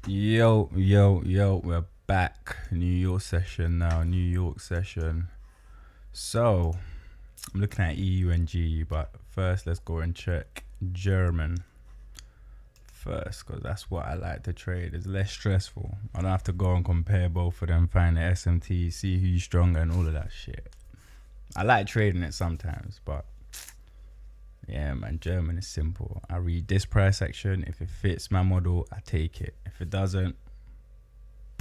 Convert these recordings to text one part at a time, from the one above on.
Yo, we're back. New York session now, New York session. So, I'm looking at EU and GE, but first let's go and check German first, because that's what I like to trade. It's less stressful. I don't have to go and compare both of them, find the SMT, see who's stronger and all of that shit. I like trading it sometimes, but yeah, man, German is simple. I read this price action. If it fits my model, I take it. If it doesn't,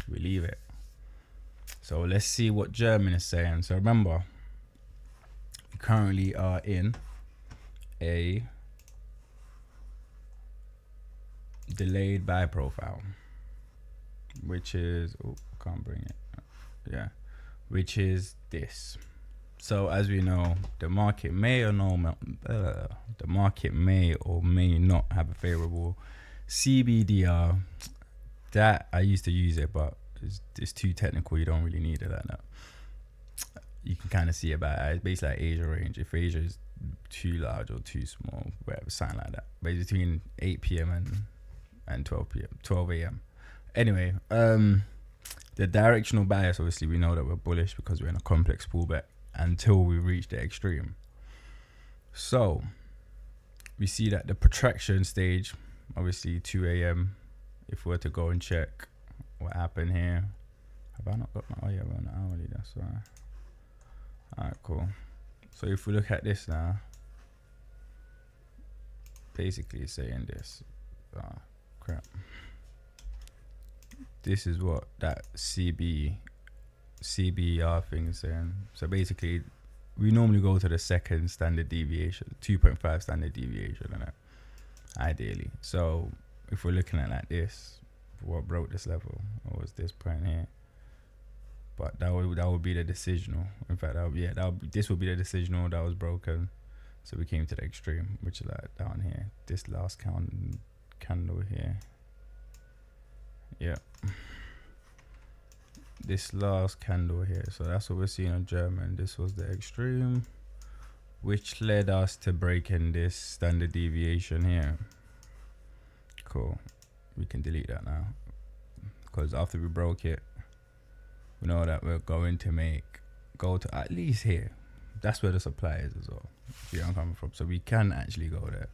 we leave it. So let's see what German is saying. So remember, we currently are in a delayed buy profile, which is, can't bring it. Yeah, which is this. So as we know, the market may or may not have a favorable CBDR. That I used to use it, but it's too technical. You don't really need it like that. You can kind of see it by it's basically like Asia range. If Asia is too large or too small, whatever, something like that. But it's between 8 p.m. and 12 a.m. Anyway, the directional bias, obviously, we know that we're bullish because we're in a complex pullback until we reach the extreme. So we see that the protraction stage, obviously 2 a.m. If we were to go and check what happened here, have I not got my, oh yeah, we're on the hourly, that's right. Alright, cool. So if we look at this now, basically it's saying this. Crap. This is what that CBR thing is saying. So basically, we normally go to the second standard deviation, 2.5 standard deviation, and ideally. So if we're looking at like this, what broke this level, or was this point here? But that would be the decisional. In fact, this would be the decisional that was broken. So we came to the extreme, which is like down here. This last candle here. Yeah. This last candle here. So that's what we're seeing on German. This was the extreme, which led us to breaking this standard deviation here. Cool. We can delete that now, because after we broke it, we know that we're going to go to at least here. That's where the supply is as well. See where I'm coming from. So we can actually go there.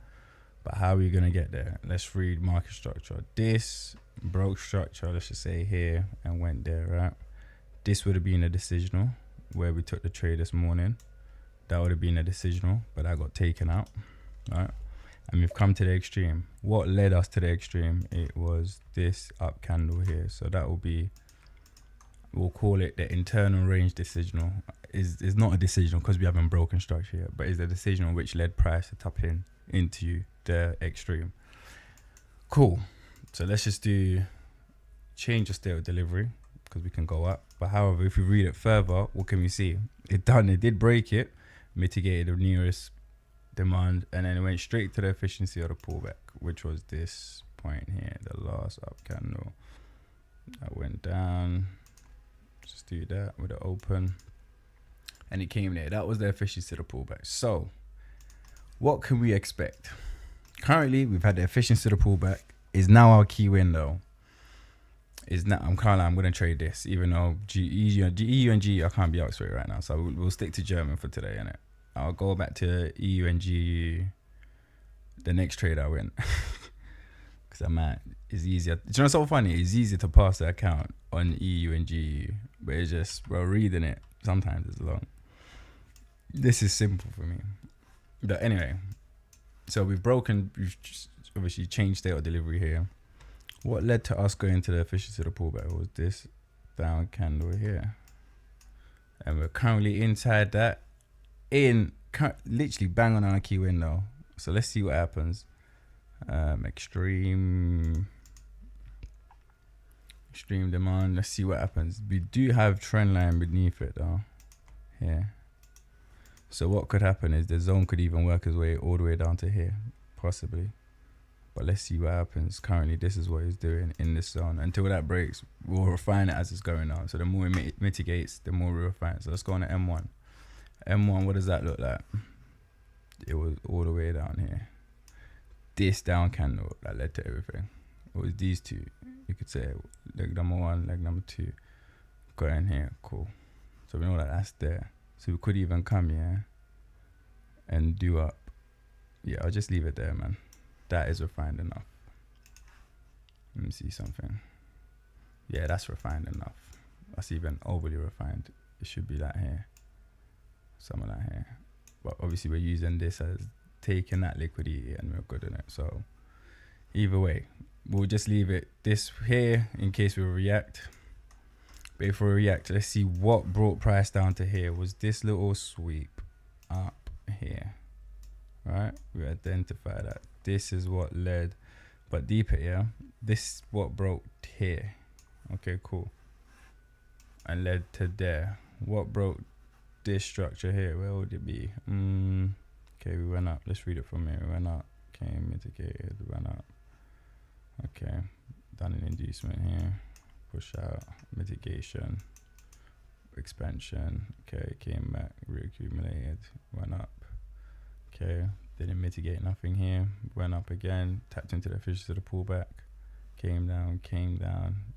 But how are we going to get there? Let's read market structure. This broke structure, let's just say here, and went there, right? This would have been a decisional where we took the trade this morning. That would have been a decisional, but that got taken out, right? And we've come to the extreme. What led us to the extreme? It was this up candle here. So that will be, we'll call it the internal range decisional. Is not a decisional because we haven't broken structure yet, but it's a decisional which led price to tap into the extreme. Cool. So let's just do change the state of delivery, because we can go up. But however, if we read it further, what can we see? It did break it, mitigated the nearest demand, and then it went straight to the efficiency of the pullback, which was this point here, the last up candle. That went down. Just do that with the open, and it came there. That was the efficiency of the pullback. So what can we expect? Currently, we've had the efficiency of the pullback. Is now our key window. I'm going to trade this, even though EU and G I can't be out straight right now. So we'll stick to German for today, innit? I'll go back to EU and GU the next trade I win. Because it's easier. Do you know what's so funny? It's easier to pass the account on EU and GU, but it's just, reading it sometimes it's long. This is simple for me. But anyway, so we've obviously changed state of delivery here. What led to us going to the efficiency of the pullback was this down candle here. And we're currently inside that, literally bang on our key window. So let's see what happens. Extreme demand. Let's see what happens. We do have trend line beneath it though, here. So what could happen is the zone could even work its way all the way down to here, possibly. But let's see what happens. Currently, this is what it's doing in this zone. Until that breaks, we'll refine it as it's going on. So the more it mitigates, the more we refine. So let's go on to M1. M1, what does that look like? It was all the way down here. This down candle that led to everything. It was these two. You could say leg number 1, leg number 2 got in here. Cool. So we know that that's there. So we could even come here and do up. Yeah, I'll just leave it there, man. That is refined enough. Let me see something. Yeah, that's refined enough. That's even overly refined. It should be that here. Some of that here. But obviously we're using this as taking that liquidity and we're good in it. So either way, we'll just leave it this here in case we react. But if we react, let's see what brought price down to here. Was this little sweep up here, right? We identify that this is what led, but deeper, yeah, this is what broke here. Okay, cool. And led to there. What broke this structure here? Where would it be? Okay, we went up. Let's read it from here. We went up, came, mitigated, went up. Okay, done an inducement here. Push out, mitigation, expansion. Okay, came back, reaccumulated, went up. Okay, didn't mitigate nothing here. Went up again, tapped into the efficiency of the pullback. Came down.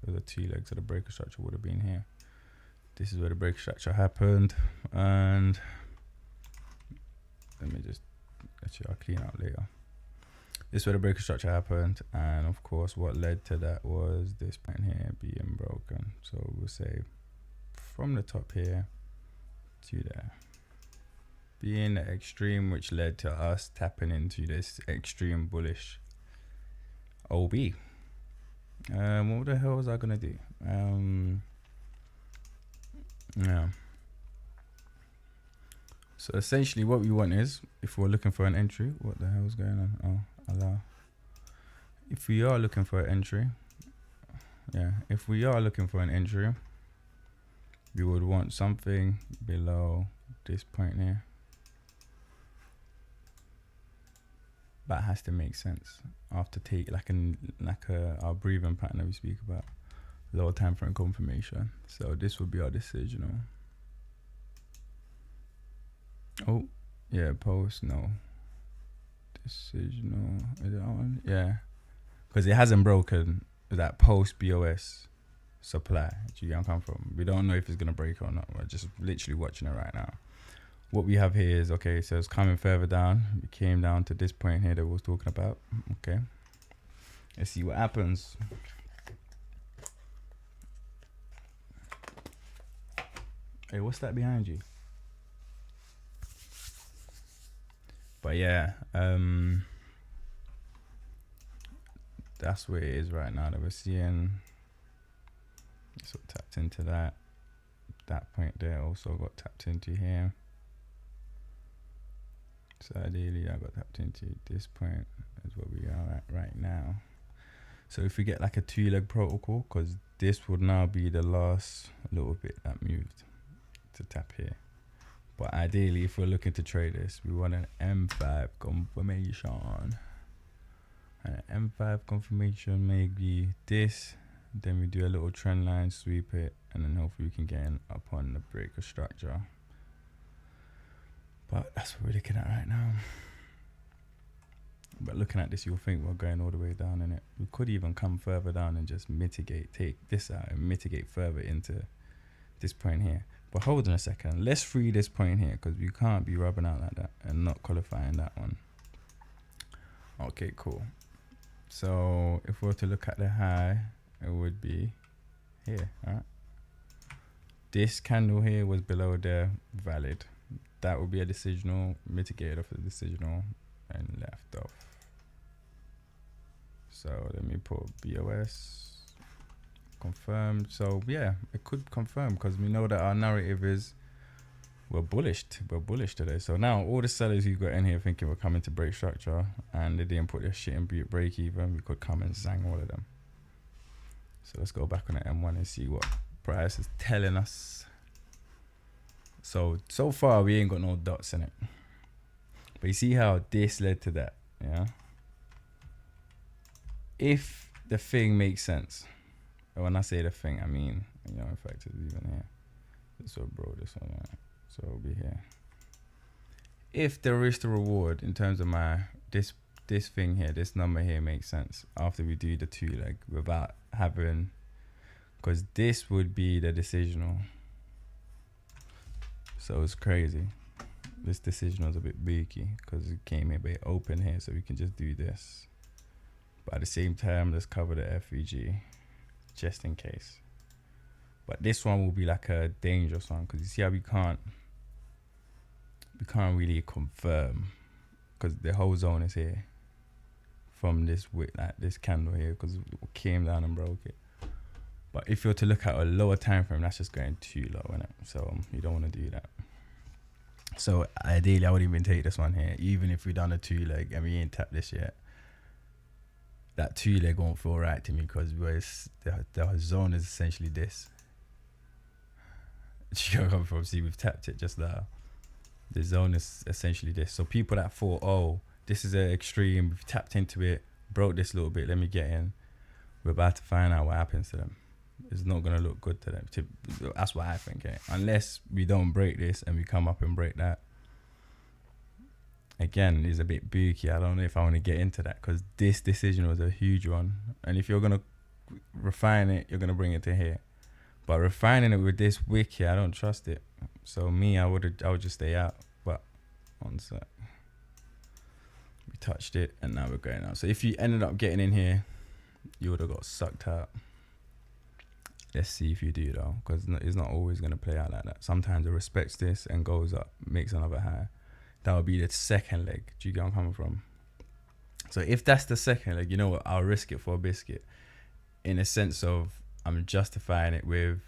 Where the 2 legs of the breaker structure would have been here. This is where the breaker structure happened. And let me just, actually I'll clean out later. This is where the breaker structure happened, and of course what led to that was this point here being broken. So we'll say from the top here to there being the extreme, which led to us tapping into this extreme bullish OB. What the hell was I gonna do? Yeah. So essentially what we want is, if we're looking for an entry, what the hell is going on? Oh, allow. If we are looking for an entry, if we are looking for an entry, we would want something below this point here. That has to make sense after take like our breathing pattern that we speak about, lower time frame confirmation. So this would be our decisional. Oh, yeah, post, no. Decisional, is it on? Yeah. Because it hasn't broken that post BOS supply. Do you get where I'm coming from? We don't know if it's going to break or not. We're just literally watching it right now. What we have here is, okay, so it's coming further down. We came down to this point here that we was talking about. Okay. Let's see what happens. Hey, what's that behind you? But yeah, that's where it is right now that we're seeing. So tapped into that point there, also got tapped into here. So ideally I got tapped into this point is what we are at right now. So if we get like a 2-leg protocol, because this would now be the last little bit that moved to tap here. But ideally, if we're looking to trade this, we want an M5 confirmation. And an M5 confirmation may be this. Then we do a little trend line, sweep it, and then hopefully we can get in upon the breaker structure. But that's what we're looking at right now. But looking at this, you'll think we're going all the way down in it. We could even come further down and just mitigate, take this out and mitigate further into this point here. But hold on a second, let's free this point here, because we can't be rubbing out like that and not qualifying that one. Okay, cool. So if we were to look at the high, it would be here, alright? This candle here was below there, valid. That would be a decisional, mitigated off the decisional and left off. So let me put BOS. Confirmed. So yeah, it could confirm, because we know that our narrative is we're bullish today. So now all the sellers who got in here thinking we're coming to break structure and they didn't put their shit in break even, we could come and zang all of them. So let's go back on the M1 and see what price is telling us. So far we ain't got no dots in it, but you see how this led to that. Yeah, if the thing makes sense. When I say the thing, I mean, you know, in fact, it's even here. This one, bro, this one, yeah. So it'll be here. If the risk to reward in terms of my this thing here, this number here makes sense after we do the 2-leg without having, because this would be the decisional. So it's crazy. This decision was a bit beaky because it came a bit open here, so we can just do this. But at the same time, let's cover the FVG just in case. But this one will be like a dangerous one because you see how we can't really confirm because the whole zone is here from this wick, like this candle here, because it came down and broke it. But if you're to look at a lower time frame, that's just going too low, innit? So you don't want to do that. So ideally, I would even take this one here, even if we done a 2-leg and we ain't tapped this yet. That 2-leg won't feel right to me because the zone is essentially this. You come from, see, we've tapped it just now. The zone is essentially this. So people that thought, oh, this is an extreme, we've tapped into it, broke this a little bit, let me get in. We're about to find out what happens to them. It's not going to look good to them. That's what I think, eh? Unless we don't break this and we come up and break that. Again, it's a bit booky. I don't know if I want to get into that because this decision was a huge one. And if you're going to refine it, you're going to bring it to here. But refining it with this wick here, I don't trust it. So me, I would just stay out. But one sec. We touched it and now we're going out. So if you ended up getting in here, you would have got sucked out. Let's see if you do though, because it's not always going to play out like that. Sometimes it respects this and goes up, makes another high. That would be the second leg. Do you get where I'm coming from? So if that's the second leg, you know what? I'll risk it for a biscuit. In a sense of, I'm justifying it with,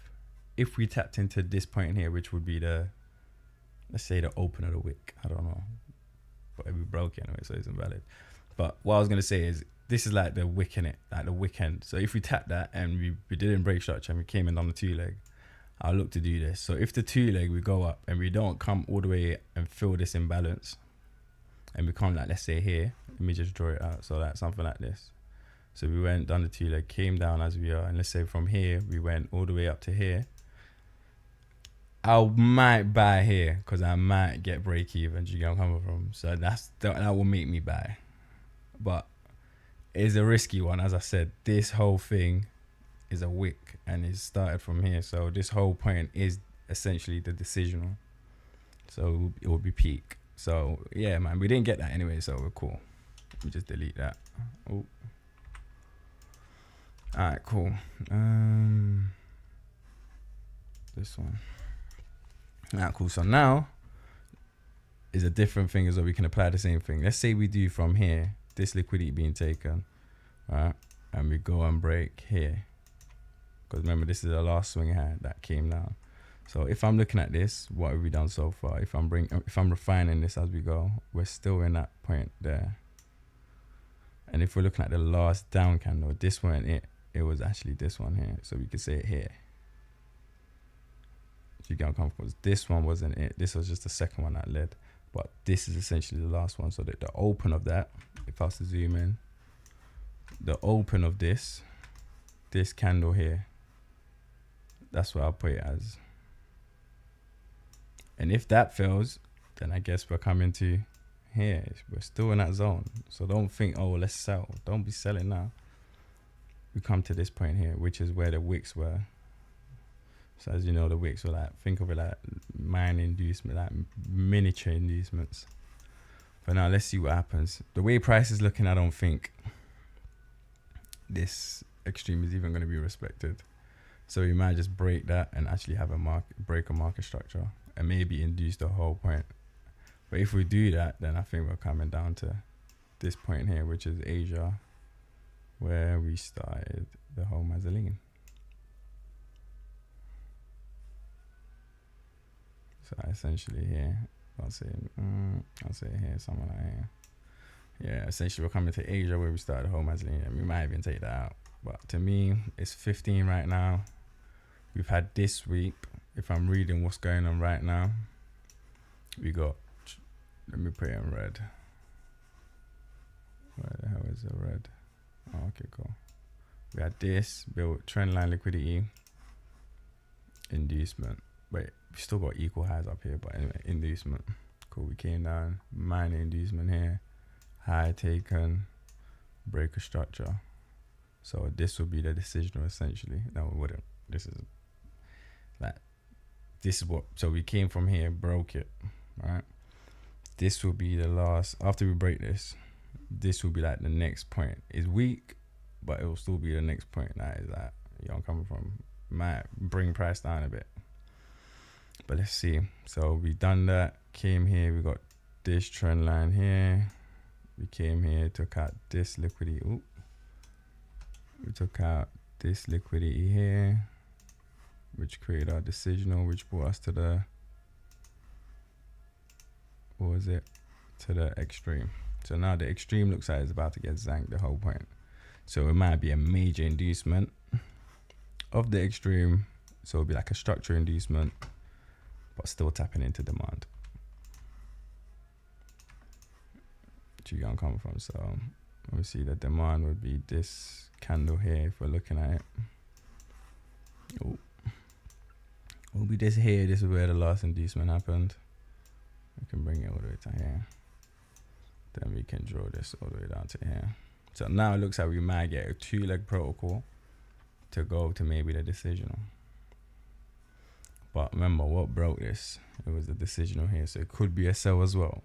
if we tapped into this point here, which would be the, let's say the open of the wick. I don't know. But we broke it anyway, so it's invalid. But what I was going to say is, this is like the wick in it, like the wick end. So if we tap that and we didn't break structure and we came in on the 2-leg, I'll look to do this. So if the 2-leg, we go up and we don't come all the way and fill this imbalance and we come like, let's say here, let me just draw it out. So like something like this. So we went down the 2-leg, came down as we are. And let's say from here, we went all the way up to here. I might buy here because I might get break even. Do you get where I'm coming from? So that will make me buy. But it's a risky one. As I said, this whole thing is a wick and it started from here. So this whole point is essentially the decisional. So it will be peak. So yeah, man, we didn't get that anyway, so we're cool. Let me just delete that. Oh. All right, cool. This one. All right, cool. So now is a different thing as well. We can apply the same thing. Let's say we do from here, this liquidity being taken, right? And we go and break here. Because remember, this is the last swing high that came down. So if I'm looking at this, what have we done so far? If I'm refining this as we go, we're still in that point there. And if we're looking at the last down candle, this weren't it. It was actually this one here. So we could say it here. If you get uncomfortable, this one wasn't it. This was just the second one that led. But this is essentially the last one. So that the open of that, if I was to zoom in, the open of this candle here, that's what I'll put it as. And if that fails, then I guess we're coming to here. We're still in that zone. So don't think, oh, let's sell. Don't be selling now. We come to this point here, which is where the wicks were. So as you know, the wicks were like, think of it like mine inducement, like miniature inducements. But now let's see what happens. The way price is looking, I don't think this extreme is even going to be respected. So we might just break that and actually have break a market structure and maybe induce the whole point. But if we do that, then I think we're coming down to this point here, which is Asia, where we started the whole mezzanine. So essentially here, I'll say here, somewhere like here. Yeah, essentially we're coming to Asia where we started the whole mezzanine, and we might even take that out. But to me, it's 15 right now. We've had this sweep. If I'm reading what's going on right now, we got, let me put it in red. Where the hell is the red? Oh, okay, cool. We had this, built trend line liquidity, inducement. Wait, we still got equal highs up here, but anyway, inducement. Cool, we came down, minor inducement here, high taken, breaker structure. So this would be the decisional essentially. No, it wouldn't. This is like, this is what, so we came from here, broke it, right? This will be the last, after we break this will be like the next point. It's weak, but it will still be the next point. That is like, you know, I'm coming from, might bring price down a bit. But let's see. So we done that, came here, we got this trend line here. We came here, took out this liquidity. Ooh. We took out this liquidity here, which created our decisional, which brought us to the, what was it? To the extreme. So now the extreme looks like it's about to get zanked, the whole point. So it might be a major inducement of the extreme. So it'll be like a structure inducement, but still tapping into demand. Do you get where I'm coming from? So obviously the demand would be this candle here if we're looking at it. Oh, will be this here. This is where the last inducement happened. We can bring it all the way to here. Then we can draw this all the way down to here. So now it looks like we might get a 2-leg protocol to go to maybe the decisional. But remember what broke this? It was the decisional here. So it could be a sell as well.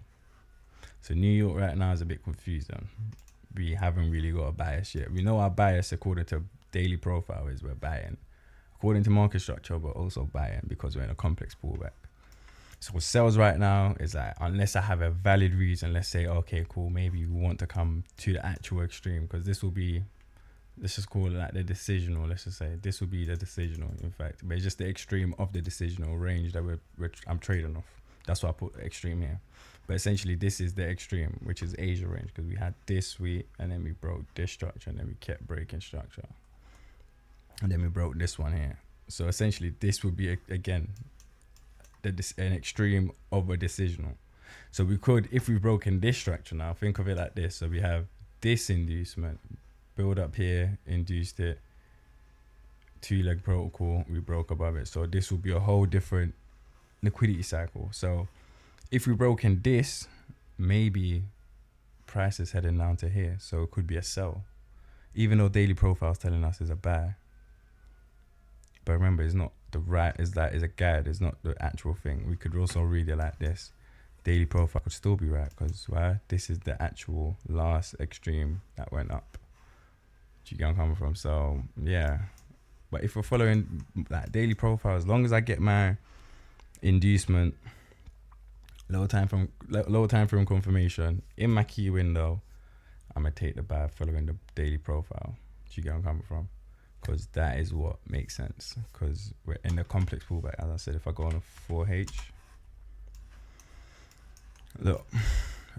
So New York right now is a bit confusing. We haven't really got a bias yet. We know our bias according to daily profile is we're buying. According to market structure, we're also buying because we're in a complex pullback. So with sales right now is like, unless I have a valid reason, let's say, okay, cool, maybe we want to come to the actual extreme, because this will be, let's just call it like the decisional, let's just say, this will be the decisional, in fact, but it's just the extreme of the decisional range that I'm trading off. That's why I put extreme here. But essentially this is the extreme, which is Asia range, because we had this week and then we broke this structure and then we kept breaking structure. And then we broke this one here. So essentially this would be, again, an extreme of a decisional. So we could, if we've broken this structure now, think of it like this. So we have this inducement, build up here, induced it, 2-leg protocol, we broke above it. So this will be a whole different liquidity cycle. So if we broken this, maybe price is heading down to here. So it could be a sell, even though daily profile is telling us it's a buy. But remember, it's not the right, is a guide, it's not the actual thing. We could also read it like this. Daily profile could still be right, because why? This is the actual last extreme that went up. Do you get where I'm coming from? So yeah. But if we're following like daily profile, as long as I get my inducement, lower time frame confirmation in my key window, I'm gonna take the buy following the daily profile. Do you get where I'm coming from? Because that is what makes sense, because we're in the complex pullback. As I said, if I go on a 4H, look,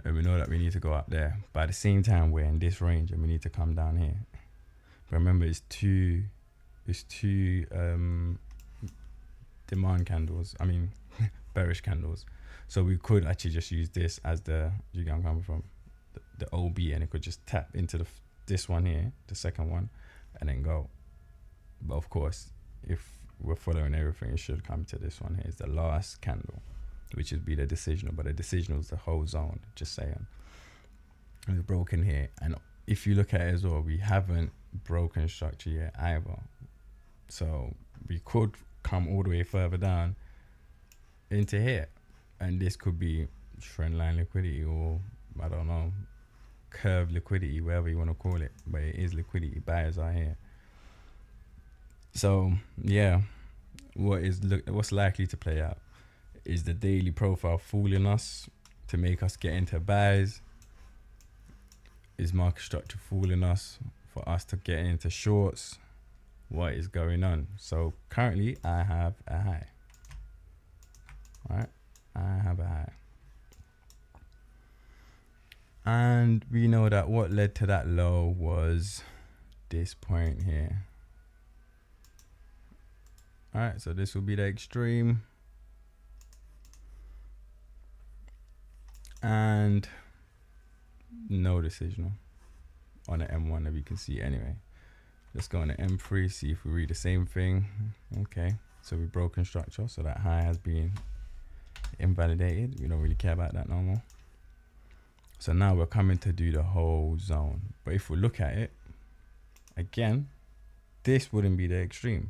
and we know that we need to go up there, but at the same time we're in this range and we need to come down here. But remember, it's two demand candles, I mean bearish candles. So we could actually just use this as the, you get where I'm coming from, the OB, and it could just tap into this one here, the second one, and then go. But of course, if we're following everything, it should come to this one here. It's the last candle, which would be the decisional. But the decisional is the whole zone, just saying. And we've broken here. And if you look at it as well, we haven't broken structure yet either. So we could come all the way further down into here. And this could be trend line liquidity, or I don't know, curve liquidity, whatever you want to call it. But it is liquidity. Buyers are here. So yeah, what's likely to play out is the daily profile fooling us to make us get into buys. Is market structure fooling us for us to get into shorts? What is going on? So currently I have a high. All right, I have a high. And we know that what led to that low was this point here. All right, so this will be the extreme. And no decisional on the M1 that we can see anyway. Let's go on the M3, see if we read the same thing. Okay, so we've broken structure, so that high has been invalidated. We don't really care about that no more. So now we're coming to do the whole zone. But if we look at it, Again, this wouldn't be the extreme.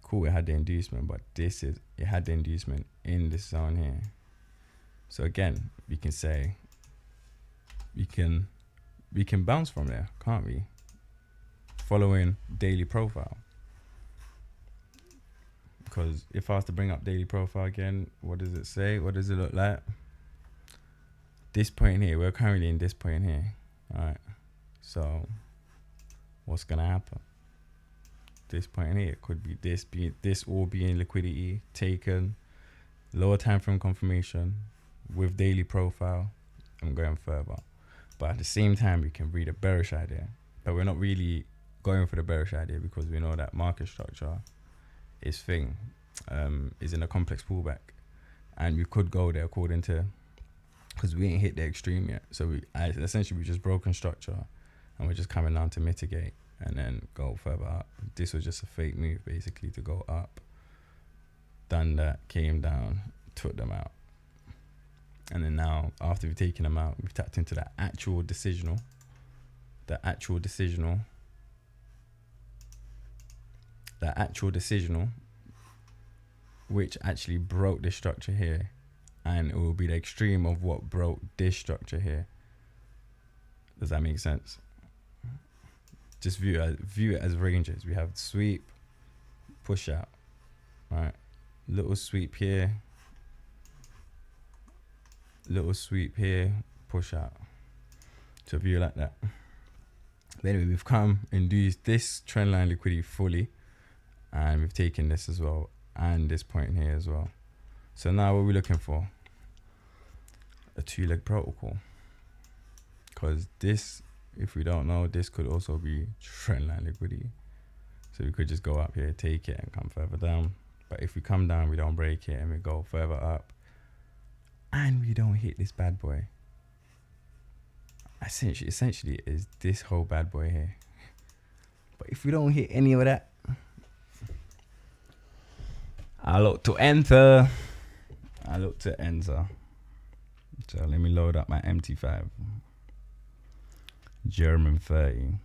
Cool, it had the inducement, but it had the inducement in this zone here. So again, we can say we can bounce from there, can't we? Following daily profile. Because if I was to bring up daily profile again, what does it say? What does it look like? This point here, we're currently in this point here. All right. So what's gonna happen? This point here could be this all being liquidity taken, lower time frame confirmation with daily profile. I'm going further. But at the same time, we can read a bearish idea. But we're not really going for the bearish idea because we know that market structure is in a complex pullback. And we could go there according to, because we ain't hit the extreme yet. So essentially we just broken structure and we're just coming down to mitigate and then go further up. This was just a fake move basically to go up. Done that, came down, took them out. And then now, after we've taken them out, we've tapped into that actual decisional, which actually broke this structure here. And it will be the extreme of what broke this structure here. Does that make sense? Just view it as ranges. We have sweep, push out, right? Little sweep here, push out. So view like that. But anyway, we've come and used this trend line liquidity fully, and we've taken this as well, and this point here as well. So now what are we looking for? A 2-leg protocol. Because this, if we don't know, this could also be trend line liquidity. So we could just go up here, take it, and come further down. But if we come down, we don't break it, and we go further up, and we don't hit this bad boy. Essentially, it is this whole bad boy here. But if we don't hit any of that, I look to enter. So let me load up my MT5. German 30.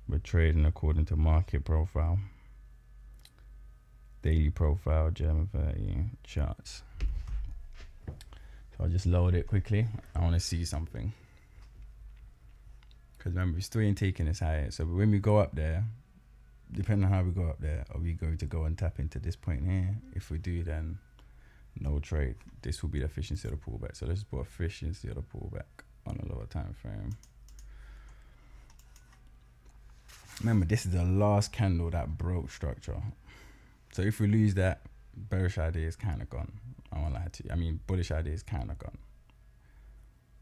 We're trading according to market profile. Daily profile, German 30 charts. So I'll just load it quickly. I want to see something. Because remember, we still ain't taking this higher. So when we go up there, depending on how we go up there, are we going to go and tap into this point here? If we do, then no trade. This will be the efficiency of the pullback. So let's put efficiency of the pullback on a lower time frame. Remember, this is the last candle that broke structure. So if we lose that, bearish idea is kind of gone. I won't lie to you. I mean, bullish idea is kind of gone.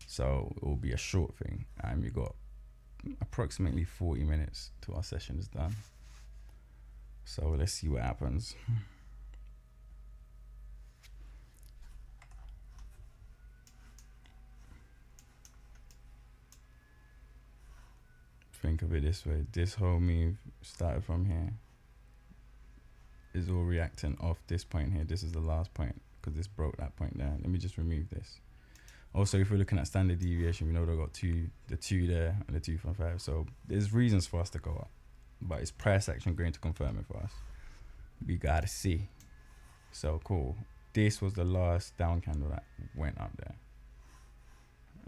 So it will be a short thing. And we got approximately 40 minutes till our session is done. So let's see what happens. Think of it this way. This whole move started from here. Is all reacting off this point here. This is the last point because this broke that point there. Let me just remove this. Also, if we're looking at standard deviation, we know they've got the 2 there and the 2.5. So there's reasons for us to go up. But is price action going to confirm it for us? We gotta see. So cool. This was the last down candle that went up there.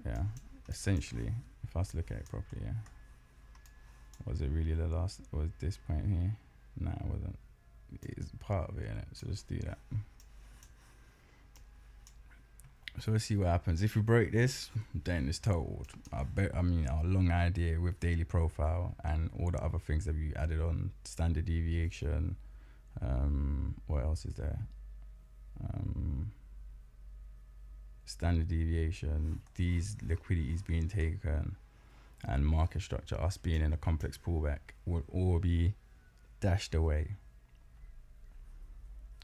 Yeah. Essentially, if I was to look at it properly, yeah. Was it really the last? Was this point here? Nah, it wasn't. It's part of it, innit? So let's do that. So let's see what happens. If we break this, then it's totaled. Our long idea with daily profile and all the other things that we added on, standard deviation. What else is there? Standard deviation, these liquidities being taken, and market structure, us being in a complex pullback, would all be dashed away.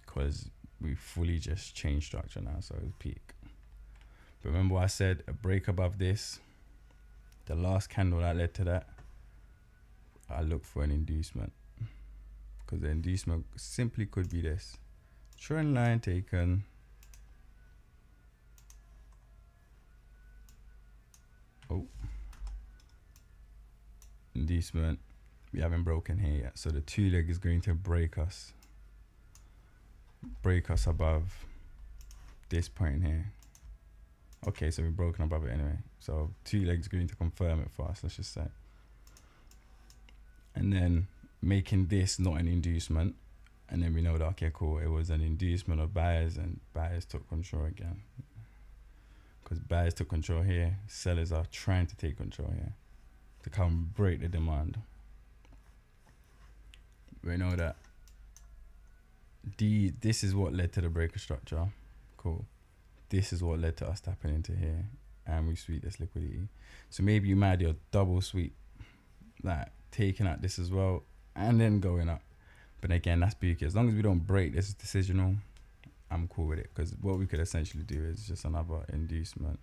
Because we fully just changed structure now, so it's peak. But remember what I said, a break above this, the last candle that led to that, I look for an inducement. Because the inducement simply could be this. Trend line taken. Oh. Inducement. We haven't broken here yet. So the 2 leg is going to break us above this point here. Okay, so we've broken above it anyway. So 2 legs going to confirm it for us, let's just say. And then making this not an inducement. And then we know that, okay, cool, it was an inducement of buyers, and buyers took control again. Because buyers took control here, sellers are trying to take control here to come break the demand. We know that this is what led to the breaker structure. Cool. This is what led to us tapping into here, and we sweep this liquidity. So maybe you might do a double sweep, like taking out this as well and then going up. But again, that's big. As long as we don't break this decisional, I'm cool with it, because what we could essentially do is just another inducement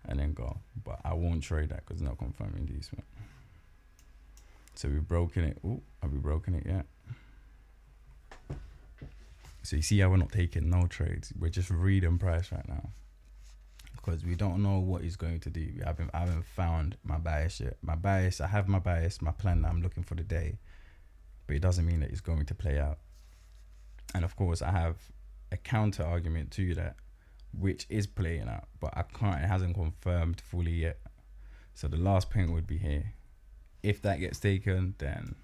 and then go. But I won't trade that because it's not confirmed inducement. So we've broken it. Oh, have we broken it yet? So you see how we're not taking no trades. We're just reading price right now, because we don't know what he's going to do. I haven't found my bias yet. I have my bias, my plan that I'm looking for the day, but it doesn't mean that it's going to play out. And of course, I have a counter argument to that, which is playing out, but it hasn't confirmed fully yet. So the last point would be here. If that gets taken, then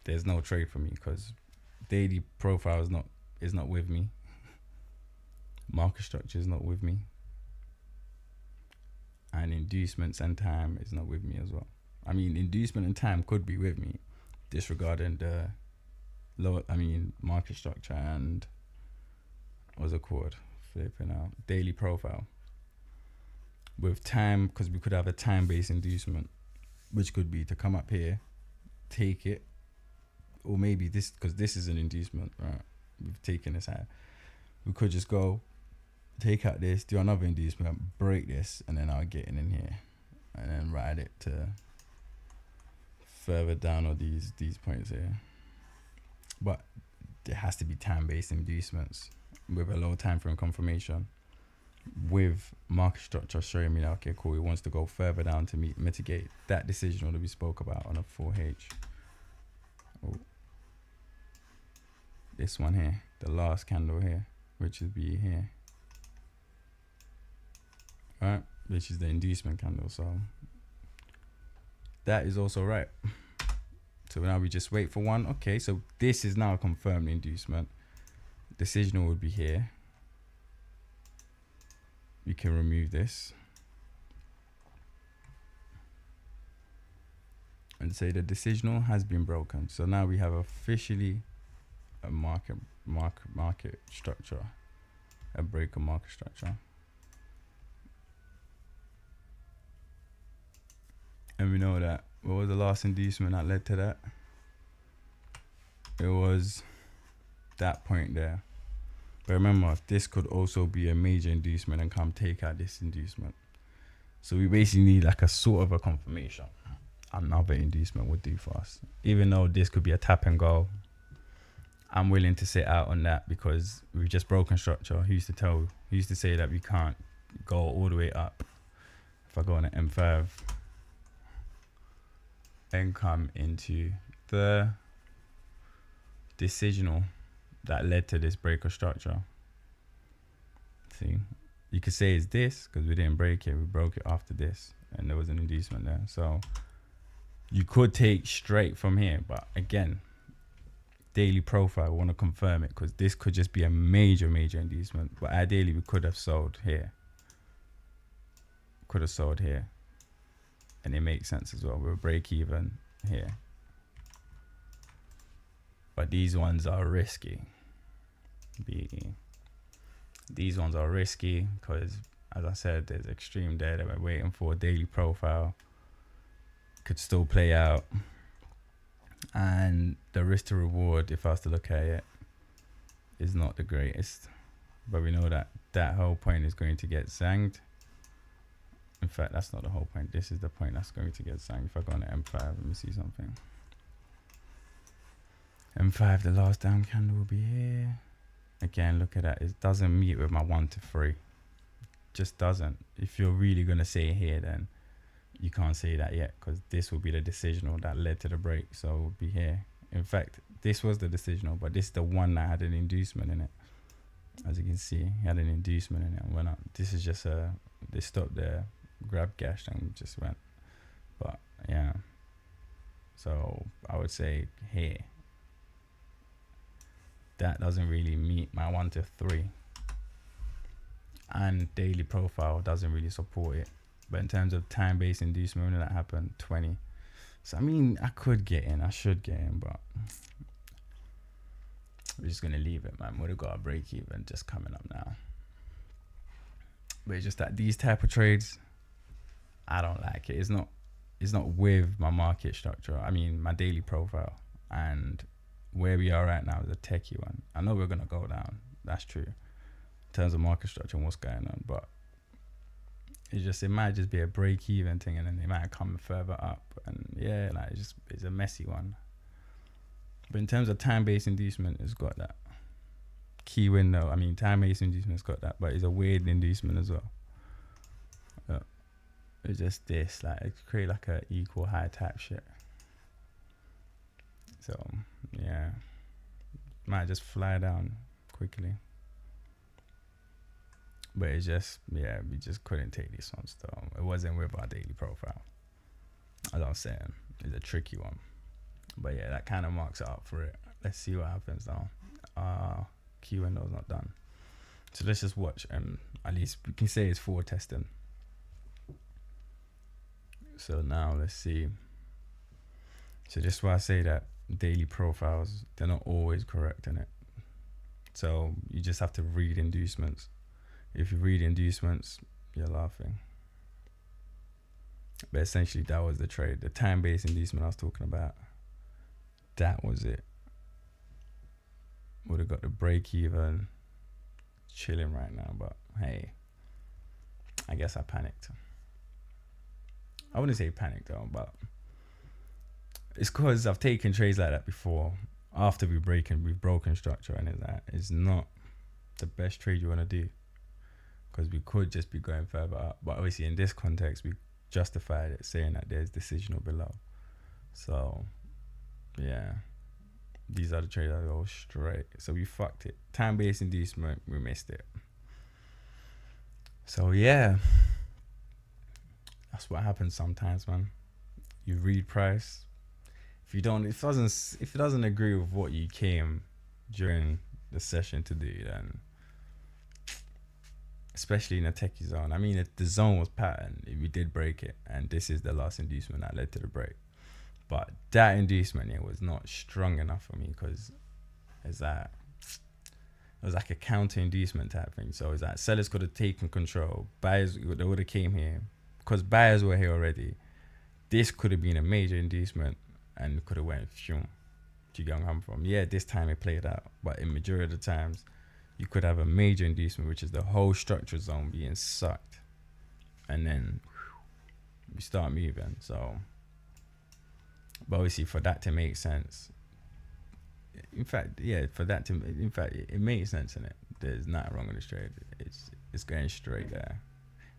there's no trade for me, because daily profile is not with me. Market structure is not with me, and inducements and time is not with me as well. I mean, inducement and time could be with me, disregarding the market structure and what's it called? Flipping out. Daily profile. With time, because we could have a time-based inducement, which could be to come up here, take it, or maybe this, because this is an inducement, right? We've taken this out. We could just go, take out this, do another inducement, break this, and then I'll get in here, and then ride it to further down all these points here. But there has to be time-based inducements with a low time frame confirmation, with market structure showing me that, okay, cool, it wants to go further down to mitigate that decision that we spoke about on a 4H. Oh. This one here, the last candle here, which would be here, right, which is the inducement candle. So that is also right. So now we just wait for one. Okay, so this is now a confirmed inducement. Decisional would be here. We can remove this and say the decisional has been broken. So now we have officially a market structure, a breaker market structure. And we know that, what was the last inducement that led to that? It was that point there. But remember, this could also be a major inducement and come take out this inducement. So we basically need like a sort of a confirmation. Another inducement would do for us. Even though this could be a tap and go, I'm willing to sit out on that, because we've just broken structure. He used to say that we can't go all the way up. If I go on an M5 and come into the decisional that led to this breaker structure. See, you could say it's this, because we didn't break it, we broke it after this, and there was an inducement there. So you could take straight from here, but again, daily profile, want to confirm it, because this could just be a major inducement. But ideally, we could have sold here. And it makes sense as well. We'll break even here. But these ones are risky. These ones are risky because, as I said, there's extreme there that we're waiting for. Daily profile could still play out. And the risk to reward, if I was to look at it, is not the greatest. But we know that that whole point is going to get zanged. In fact, that's not the whole point. This is the point that's going to get zanged. If I go on the M5, let me see something. M5, the last down candle will be here. Again, look at that. It doesn't meet with my 1 to 3. Just doesn't. If you're really going to say here, then you can't say that yet because this will be the decisional that led to the break. So it will be here. In fact, this was the decisional, but this is the one that had an inducement in it. As you can see, it had an inducement in it and went up. This is just they stopped there, grabbed cash and just went. But yeah, so I would say here, that doesn't really meet my 1 to 3. And daily profile doesn't really support it. But in terms of time-based inducement, when that happened, 20. So I mean, I could get in, I should get in, but we're just gonna leave it, man. Would have got a break even just coming up now. But it's just that these type of trades, I don't like it. It's not with my market structure. I mean, my daily profile and where we are right now is a techie one. I know we're gonna go down. That's true in terms of market structure and what's going on, but it might just be a break even thing, and then it might come further up, and yeah, like it's a messy one. But in terms of time-based inducement, it's got that key window. I mean, time-based inducement's got that, but it's a weird inducement as well. It's just this, like it create like a equal high type shit. So yeah, might just fly down quickly. But it's just, yeah, we just couldn't take this one still. It wasn't with our daily profile. As I was saying, it's a tricky one. But yeah, that kind of marks it up for it. Let's see what happens now. Key window's not done. So let's just watch, at least we can say it's forward testing. So now let's see. So this is why I say that daily profiles, they're not always correct in it. So you just have to read inducements. If you read inducements, you're laughing. But essentially that was the trade. The time-based inducement I was talking about, that was it. Would have got the break even, chilling right now, but hey, I guess I panicked. I wouldn't say panicked though, but it's because I've taken trades like that before after we've broken structure, and it's not the best trade you want to do, because we could just be going further up. But obviously in this context, we justified it saying that there's decisional below. So yeah, these are the trades that go straight. So we fucked it. Time-based inducement, we missed it. So yeah, that's what happens sometimes, man. You read price. If it doesn't agree with what you came during the session to do, then especially in a techie zone. I mean, if the zone was patterned, we did break it, and this is the last inducement that led to the break. But that inducement, it was not strong enough for me, because it was like a counter inducement type thing. So it's like sellers could have taken control, buyers, they would have came here, because buyers were here already. This could have been a major inducement and could have went phew. Do you get where I'm coming from? Yeah, this time it played out, but in majority of the times, you could have a major inducement, which is the whole structure zone being sucked, and then we start moving. So, but obviously for that to make sense, in fact, it made sense in it. There's nothing wrong with the trade. It's going straight there.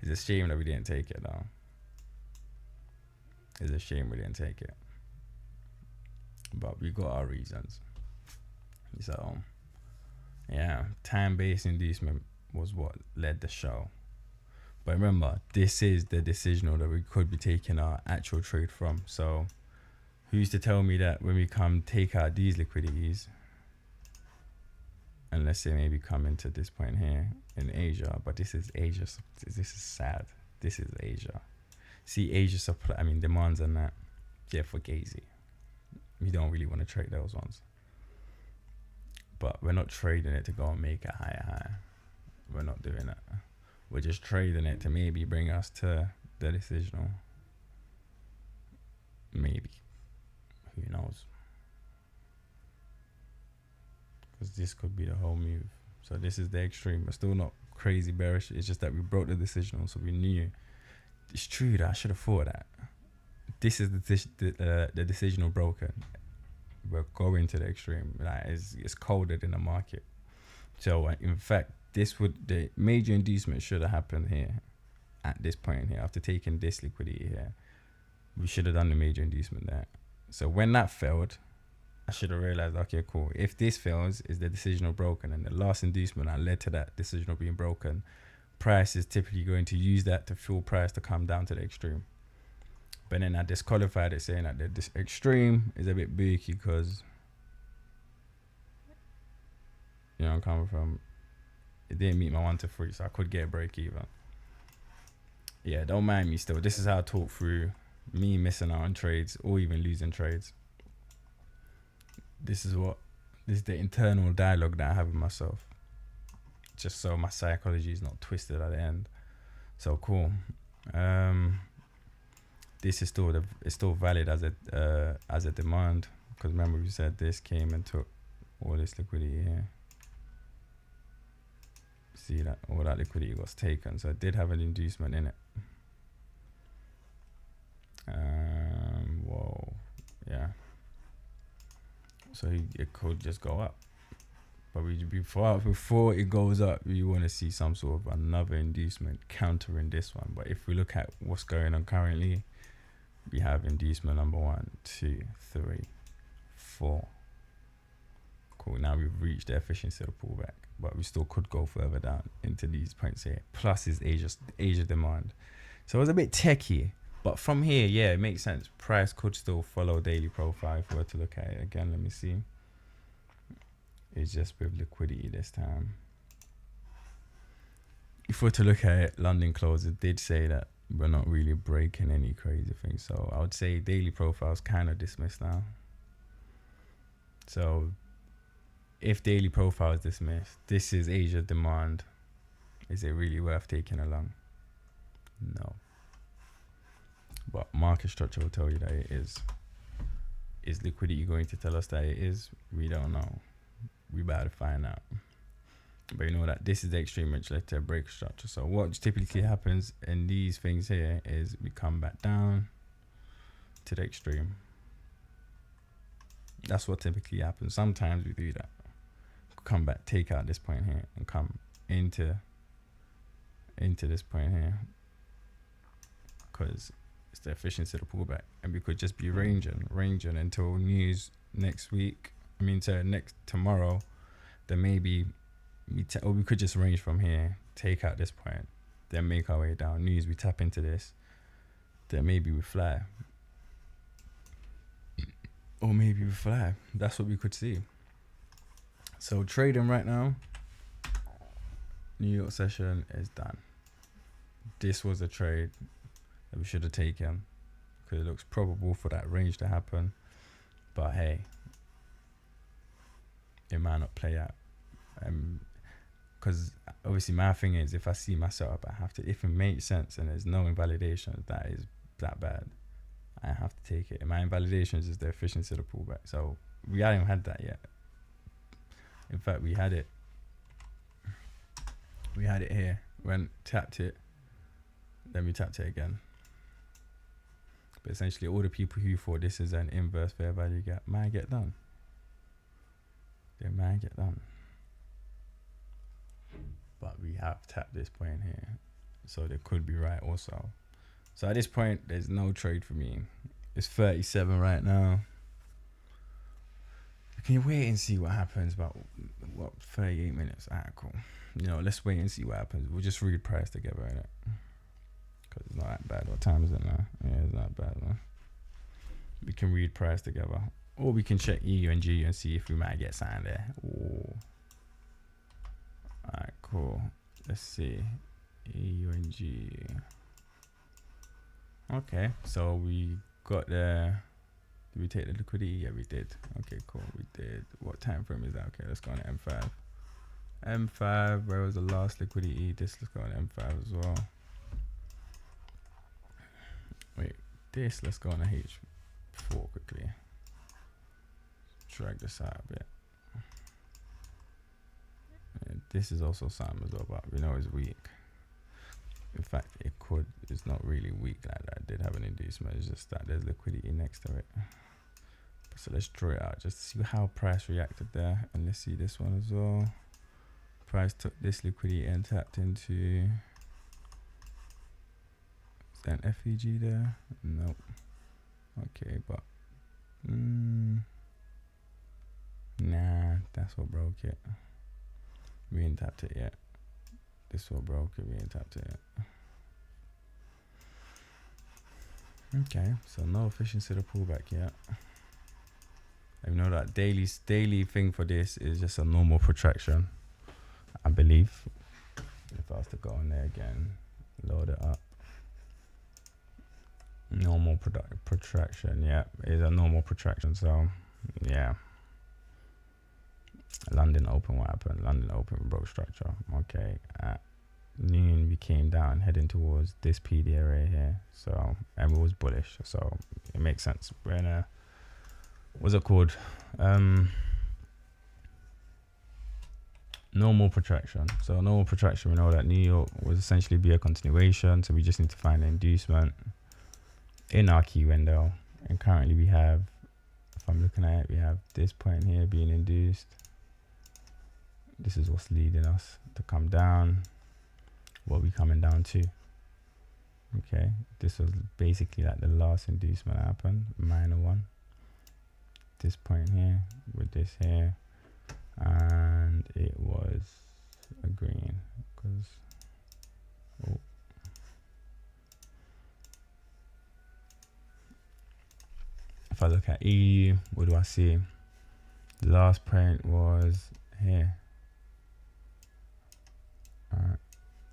It's a shame that we didn't take it though. It's a shame we didn't take it. But we got our reasons. So yeah, time-based inducement was what led the show. But remember, this is the decisional that we could be taking our actual trade from. So who's to tell me that when we come take out these liquidities, and let's say maybe come into this point here in Asia, but this is Asia. This is sad. This is Asia. See, Asia supply, I mean, demands on that. Yeah, for Gazy. We don't really want to trade those ones. But we're not trading it to go and make a high. We're not doing that. We're just trading it to maybe bring us to the decisional. Maybe. Who knows? Because this could be the whole move. So this is the extreme. We're still not crazy bearish. It's just that we broke the decisional, so we knew. It's true that I should have thought that. This is the decisional broken. We're going to the extreme. Like it's coded in the market. So in fact, the major inducement should have happened here, at this point here, after taking this liquidity here. We should have done the major inducement there. So when that failed, I should have realized, okay, cool. If this fails, is the decisional broken? And the last inducement that led to that decisional being broken, price is typically going to use that to fuel price to come down to the extreme. But then I disqualified it, saying that this extreme is a bit beaky because, you know, I'm coming from, it didn't meet my 1 to 3, so I could get a break even. Yeah, don't mind me still. This is how I talk through me missing out on trades or even losing trades. This is the internal dialogue that I have with myself, just so my psychology is not twisted at the end. So cool. This is still valid as a demand, because remember we said this came and took all this liquidity here. See that all that liquidity was taken, so it did have an inducement in it. Whoa, yeah. So it could just go up, but before it goes up, you want to see some sort of another inducement countering this one. But if we look at what's going on currently, we have inducement number 1, 2, 3, 4. Cool. Now we've reached the efficiency of the pullback, but we still could go further down into these points here. Plus is Asia demand. So it was a bit techie, but from here, yeah, it makes sense. Price could still follow daily profile if we were to look at it again. Let me see. It's just with liquidity this time. If we were to look at it, London close, it did say that we're not really breaking any crazy things. So I would say daily profile is kind of dismissed now. So if daily profile is dismissed, this is Asia demand. Is it really worth taking along? No. But market structure will tell you that it is. Is liquidity going to tell us that it is? We don't know. We about to find out. But you know that this is the extreme which led to a break structure. So what typically happens in these things here is we come back down to the extreme. That's what typically happens. Sometimes we do that. Come back, take out this point here, and come into this point here, because it's the efficiency of the pullback, and we could just be ranging until news next week. I mean, tomorrow, then maybe or we could just range from here, take out this point, then make our way down. News, we tap into this, then maybe we fly, or maybe we fly. That's what we could see. So trading right now, New York session is done. This was a trade that we should have taken because it looks probable for that range to happen. But hey, it might not play out. Because obviously my thing is, if I see my setup, I have to, if it makes sense and there's no invalidations that is that bad, I have to take it. And my invalidations is the efficiency of the pullback. So we haven't had that yet. In fact, we had it here. When tapped it, then we tapped it again. But essentially, all the people who thought this is an inverse fair value gap might get done. They might get done. But we have tapped this point here, so they could be right also. So at this point, there's no trade for me. It's 37 right now. Can you wait and see what happens? About 38 minutes. Alright, cool. You know, let's wait and see what happens. We'll just read price together, innit? Because it's not that bad. What time is it now? Yeah, it's not bad, man. We can read price together, or we can check EU and G and see if we might get signed there. Ooh. Alright, cool. Let's see. EU and G. Okay, so we got there. Did we take the liquidity? Yeah, we did. Okay, cool. We did. What time frame is that? Okay, let's go on M5. M5, where was the last liquidity? Let's go on M5 as well. Wait, let's go on a H4 quickly. Drag this out a bit. And this is also something as well, but we know it's weak. In fact, it's not really weak like that. It did have an inducement. It's just that there's liquidity next to it. So let's draw it out just to see how price reacted there. And let's see this one as well. Price took this liquidity and tapped into. Is there an FEG there? Nope. Okay, but nah, that's what broke it. We ain't tapped it yet. This what broke it. We ain't tapped it yet. Okay, so no efficiency to pullback yet. You know that daily thing for this is just a normal protraction, I believe. If I was to go in there again, load it up. Normal protraction, yeah, it's a normal protraction. So yeah, London open, what happened? London open broke structure. Okay, at noon we came down heading towards this PD area here, so and it was bullish, so it makes sense. We're in a, what's it called, normal protraction. So normal protraction, we know that New York was essentially be a continuation, so we just need to find an inducement in our key window. And currently we have, if I'm looking at it, we have this point here being induced. This is what's leading us to come down. What are we coming down to? Okay, this was basically like the last inducement happened, minor one. This point here with this here, and it was a green because if I look at EU, what do I see? The last point was here. Alright,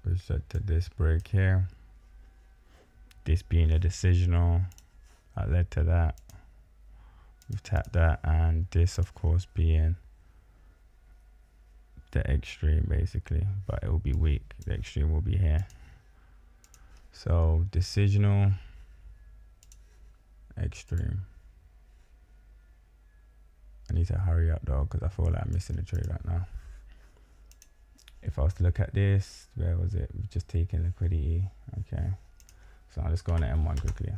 which led to this break here. This being a decisional, that led to that. We've tapped that, and this of course being the extreme basically, but it will be weak. The extreme will be here. So decisional, extreme. I need to hurry up though because I feel like I'm missing the trade right now. If I was to look at this, where was it? We've just taken liquidity. Okay, so I'll just go on the M1 quickly.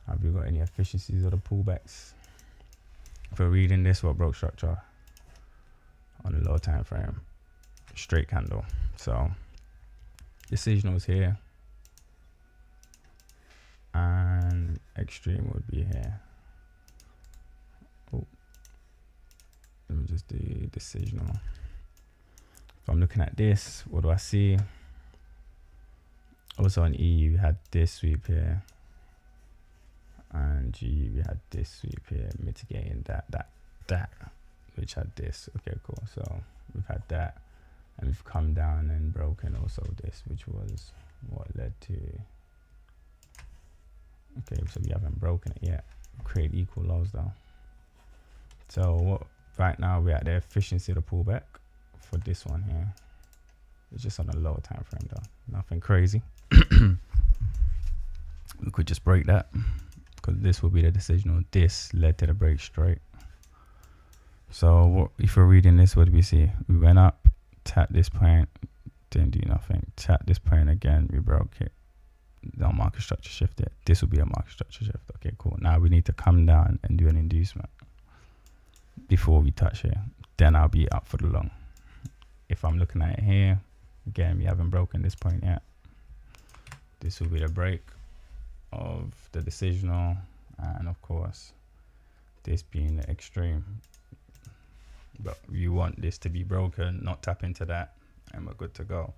Have we got any efficiencies or the pullbacks? If we're reading this, what broke structure on the low time frame, straight candle. So decisionals here, and extreme would be here. Oh, let me just do decisional. If I'm looking at this, what do I see? Also on EU, we had this sweep here, and GU, we had this sweep here, mitigating that, which had this. Okay, cool. So we've had that, and we've come down and broken also this, which was what led to. Okay, so we haven't broken it yet. Create equal lows though. So what? Right now we're at the efficiency of the pullback for this one here. It's just on a lower time frame though, nothing crazy. We could just break that because this will be the decisional. This led to the break straight. So what, if we're reading this, what do we see? We went up, tapped this point, didn't do nothing. Tapped this point again, we broke it. No market structure shifted. This will be a market structure shift. Okay, cool. Now we need to come down and do an inducement before we touch here. Then I'll be up for the long. If I'm looking at it here, again, we haven't broken this point yet. This will be the break of the decisional, and of course, this being the extreme. But you want this to be broken, not tap into that, and we're good to go.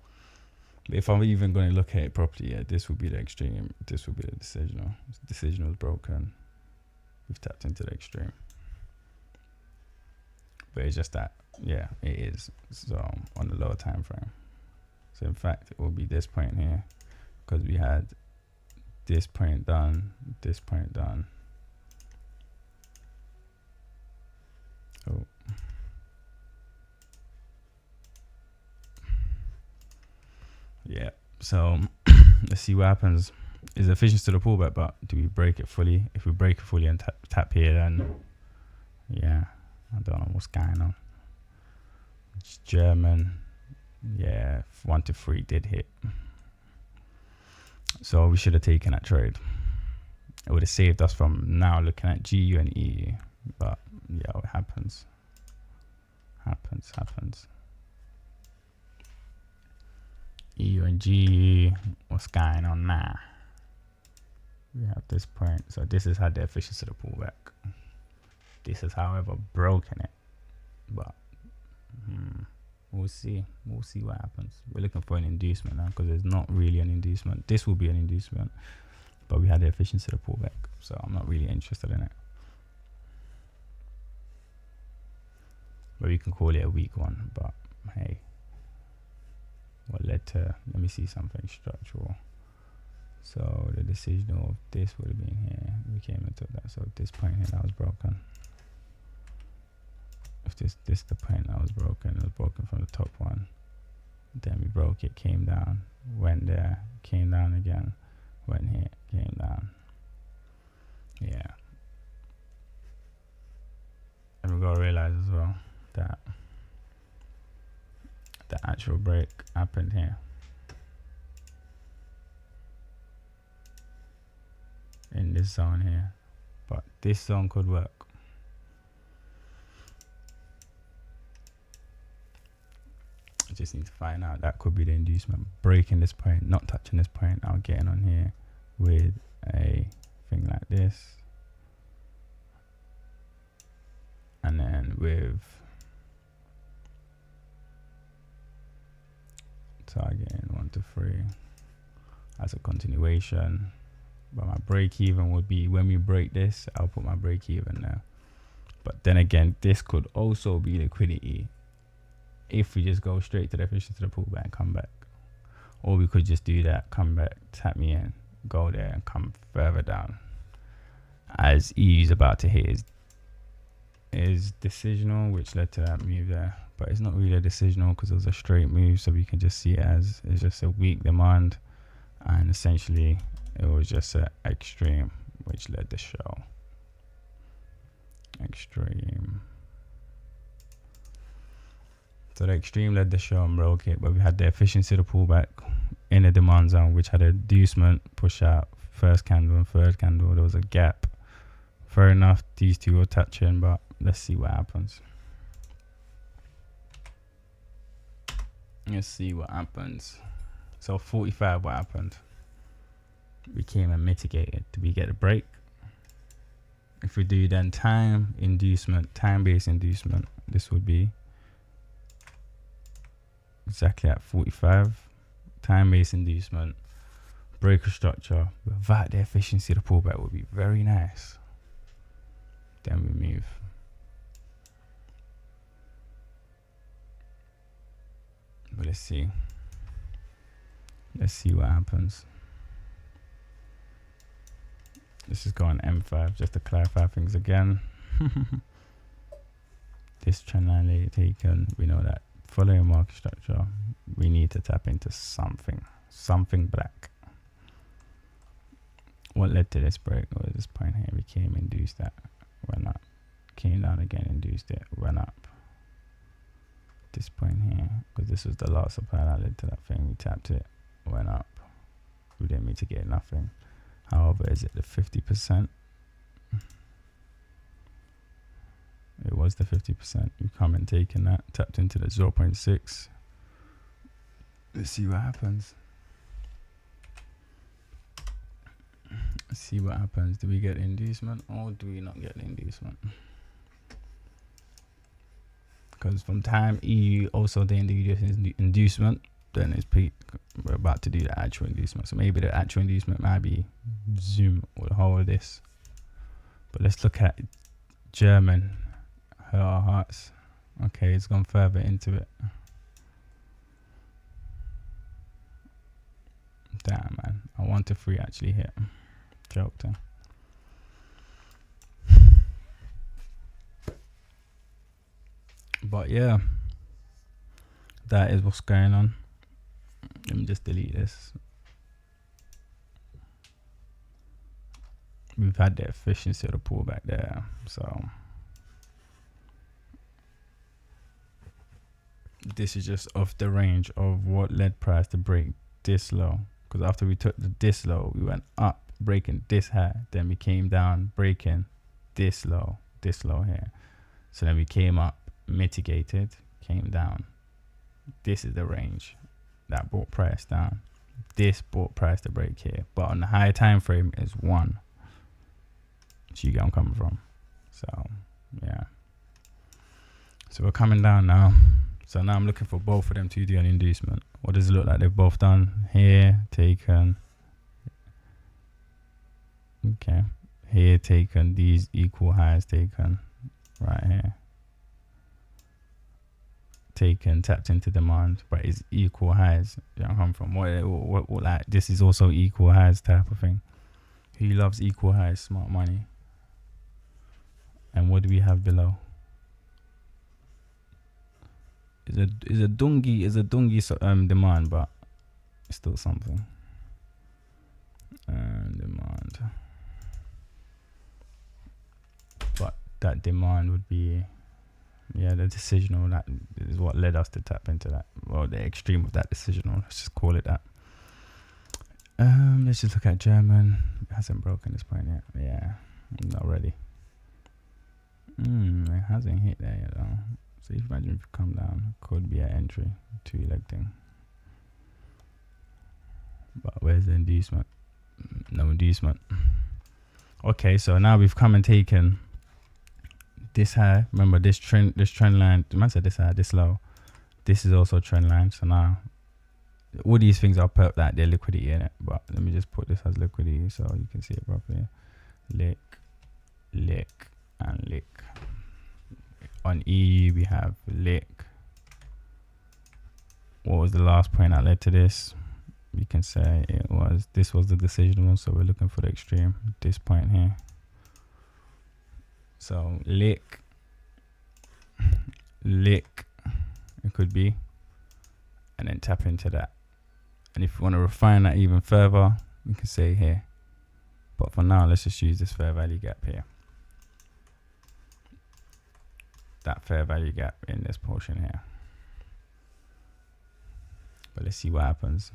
But if I'm even going to look at it properly, yeah, this will be the extreme. This will be the decisional. Decisional is broken. We've tapped into the extreme. But it's just that, yeah, it is. So on the lower time frame. So in fact, it will be this point here because we had this point done, this point done. Oh. Yeah, so let's see what happens. Is efficiency to the pullback, but do we break it fully? If we break it fully and tap here, then yeah, I don't know what's going on. It's German. Yeah, 1 to 3 did hit. So we should have taken that trade. It would have saved us from now looking at GU and EU. But yeah, it happens. Happens. EU and GU, what's going on now? we have this point. So this is how the efficiency of the pullback. This is, however, broken it, but we'll see. We'll see what happens. We're looking for an inducement now because there's not really an inducement. This will be an inducement, but we had the efficiency of the pullback, so I'm not really interested in it. But you can call it a weak one, but hey, what led to, let me see something structural. So the decision of this would have been here. We came into that. So this point here that was broken. If this the point that was broken, it was broken from the top one. Then we broke it, came down, went there, came down again, went here, came down. Yeah. And we gotta realize as well that the actual break happened here. In this zone here. But this zone could work. I just need to find out. That could be the inducement. Breaking this point, not touching this point. Now getting on here with a thing like this. And then with targeting 1 to 3 as a continuation. But my break even would be when we break this, I'll put my break even there. But then again, this could also be liquidity if we just go straight to the efficiency of the pullback and come back. Or we could just do that, come back, tap me in, go there and come further down. As EU's about to hit is decisional, which led to that move there. But it's not really a decisional because it was a straight move, so we can just see it as it's just a weak demand, and essentially it was just an extreme, which led the show. Extreme. So the extreme led the show and broke it, but we had the efficiency of the pullback in the demand zone, which had a inducement, push out, first candle and third candle. There was a gap. Fair enough, these two were touching, but let's see what happens. Let's see what happens. So 45, what happened? We came and mitigated. Did we get a break? If we do then time inducement, time-based inducement, this would be exactly at 45. Time-based inducement, breaker structure without the efficiency of the pullback would be very nice. Then we move. But let's see. Let's see what happens. This is going M5 just to clarify things again. This trend line later taken. We know that following market structure, we need to tap into something black. What led to this break was this point here. We came, induced that, went up, came down again, induced it, went up. This point here, because this was the last supply that led to that thing, we tapped it, went up. We didn't mitigate nothing. However, is it the 50%? It was the 50%. We come and taken that, tapped into the 0.6. Let's see what happens. Let's see what happens. Do we get inducement or do we not get the inducement? Because from time EU also the inducement, then it's peak. We're about to do the actual inducement. So maybe the actual inducement might be Zoom or the whole of this. But let's look at German. Hurt our hearts. Okay, it's gone further into it. Damn, man. I 1 to 3 actually hit. Joked him. But yeah, that is what's going on. Let me just delete this. We've had the efficiency of the pullback there, so this is just off the range of what led price to break this low. Because after we took this low, we went up, breaking this high, then we came down, breaking this low here. So then we came up, mitigated, came down. This is the range that brought price down. this brought price to break here, but on the higher time frame is 1. So you get where I'm coming from. So yeah, so we're coming down now. So now I'm looking for both of them to do an inducement. What does it look like they've both done? Here, taken. Okay. Here, taken. These equal highs taken. Right here. Taken, tapped into demand, but it's equal highs. You know, come from what like this is also equal highs type of thing. Who loves equal highs? Smart money. And what do we have below? Is a dungy demand, but it's still something. Demand, but that demand would be, yeah, the decisional. That is what led us to tap into that. Well, the extreme of that decisional. Let's just call it that. Let's just look at German. It hasn't broken this point yet. Yeah, not ready. It hasn't hit there yet though. So if you imagine if you come down, could be an entry, 2-leg thing. But where's the inducement? No inducement. Okay, so now we've come and taken this high. Remember this trend line. I said this high, this low. This is also a trend line. So now all these things are perp that they're liquidity in it. But let me just put this as liquidity so you can see it properly. Lick, and lick. On EU we have lick. What was the last point that led to this? You can say this was the decisional, so we're looking for the extreme, this point here. So lick, it could be, and then tap into that. And if you want to refine that even further, you can say here. But for now, let's just use this fair value gap here. That fair value gap in this portion here. But let's see what happens.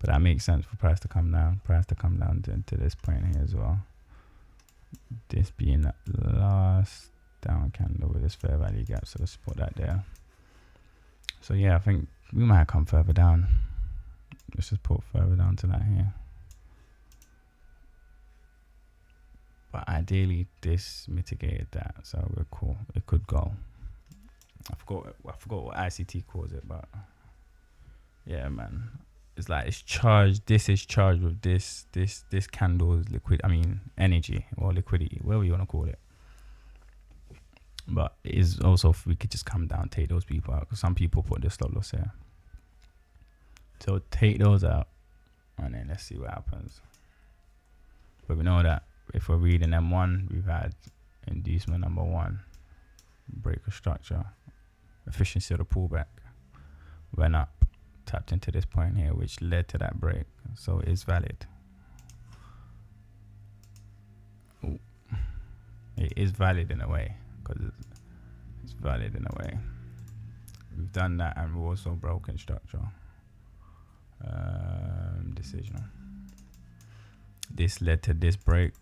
But that makes sense for price to come down. To this point here as well. This being the last down candle with this fair value gap. So let's put that there. So yeah, I think we might come further down. Let's just put further down to that here. But ideally this mitigated that, so we're cool. It could go. I forgot what ICT calls it, but yeah, man. It's like it's charged. This is charged with this candle's liquid. I mean energy or liquidity, whatever you want to call it. But it is also if we could just come down, take those people out, because some people put their stop loss here. So take those out, and then let's see what happens. But we know that if we're reading M1, we've had inducement number 1, break of structure, efficiency of the pullback, went up, tapped into this point here, which led to that break. So it's valid. Ooh. It is valid in a way, because it's valid in a way. We've done that, and we've also broken structure. Decisional. This led to this break.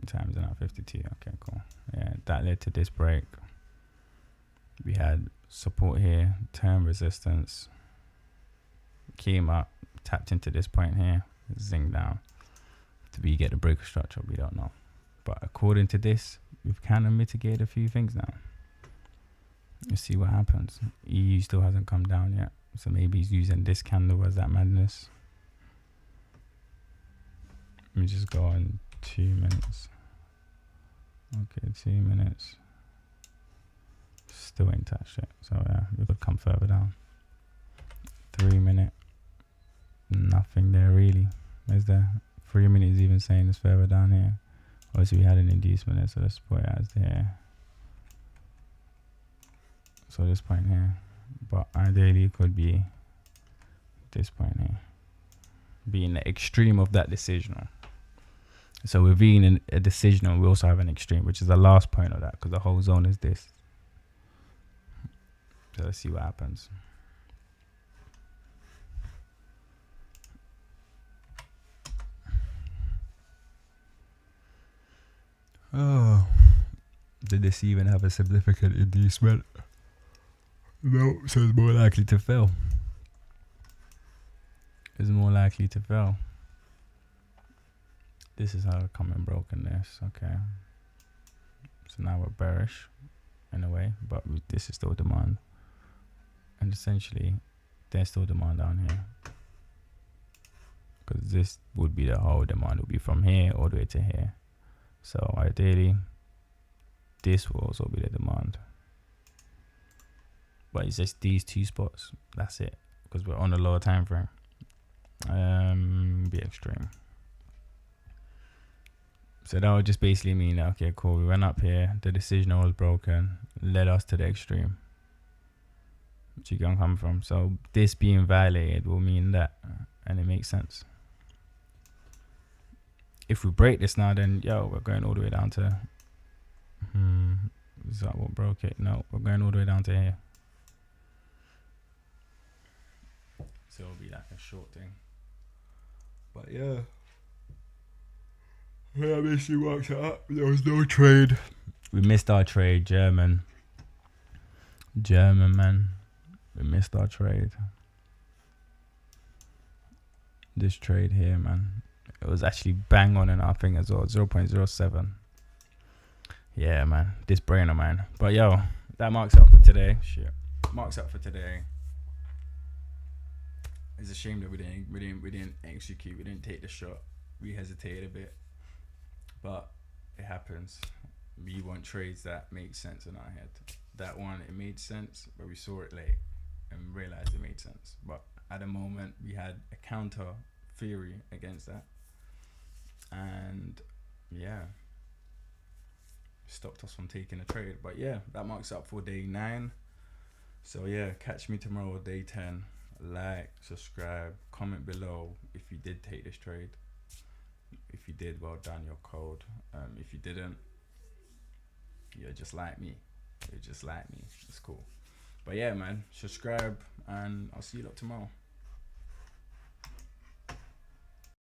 Times in our 52. Okay, cool. Yeah, that led to this break. We had support here, term resistance, came up, tapped into this point here, zing down. Do we get the break of structure? We don't know. But according to this, we've kind of mitigated a few things now. Let's see what happens. EU still hasn't come down yet, so maybe he's using this candle as that madness. Let me just go on 2 minutes. Okay, 2 minutes. Still ain't touched it. So yeah, we could come further down. 3 minute. Nothing there really. Is there? 3 minutes even saying it's further down here. Obviously we had an inducement there, so let's put it as there. So this point here. But ideally it could be this point here. Being the extreme of that decisional. So we're being a decisional, we also have an extreme, which is the last point of that, because the whole zone is this. So let's see what happens. Oh, did this even have a significant inducement? No, so it's more likely to fail. is more likely to fail. This is how I come and broken this. Okay. So now we're bearish in a way, but this is still demand. And essentially, there's still demand down here. Because this would be the whole demand. It would be from here all the way to here. So ideally, this will also be the demand. But it's just these two spots. That's it. Because we're on a lower time frame. Be extreme. So that would just basically mean that, okay, cool, we went up here, the decision was broken, led us to the extreme. Which you can come from. So this being violated will mean that, and it makes sense. If we break this now, then yo, we're going all the way down to. Is that what broke it? No, we're going all the way down to here. So it'll be like a short thing. But yeah. Yeah, basically worked it up. There was no trade. We missed our trade, German man. We missed our trade. This trade here, man. It was actually bang on in our thing as well. 0.07. Yeah, man. This brainer, man. But yo, that marks up for today. Shit. Marks up for today. It's a shame that we didn't execute. We didn't take the shot. We hesitated a bit. But it happens. We want trades that make sense in our head. That one, it made sense, but we saw it late and realized it made sense. But at the moment, we had a counter theory against that. And yeah, stopped us from taking a trade. But yeah, that marks up for day 9. So yeah, catch me tomorrow, day 10. Like, subscribe, comment below if you did take this trade. If you did, well done, your code. If you didn't, you're just like me. It's cool. But yeah, man, subscribe and I'll see you lot tomorrow.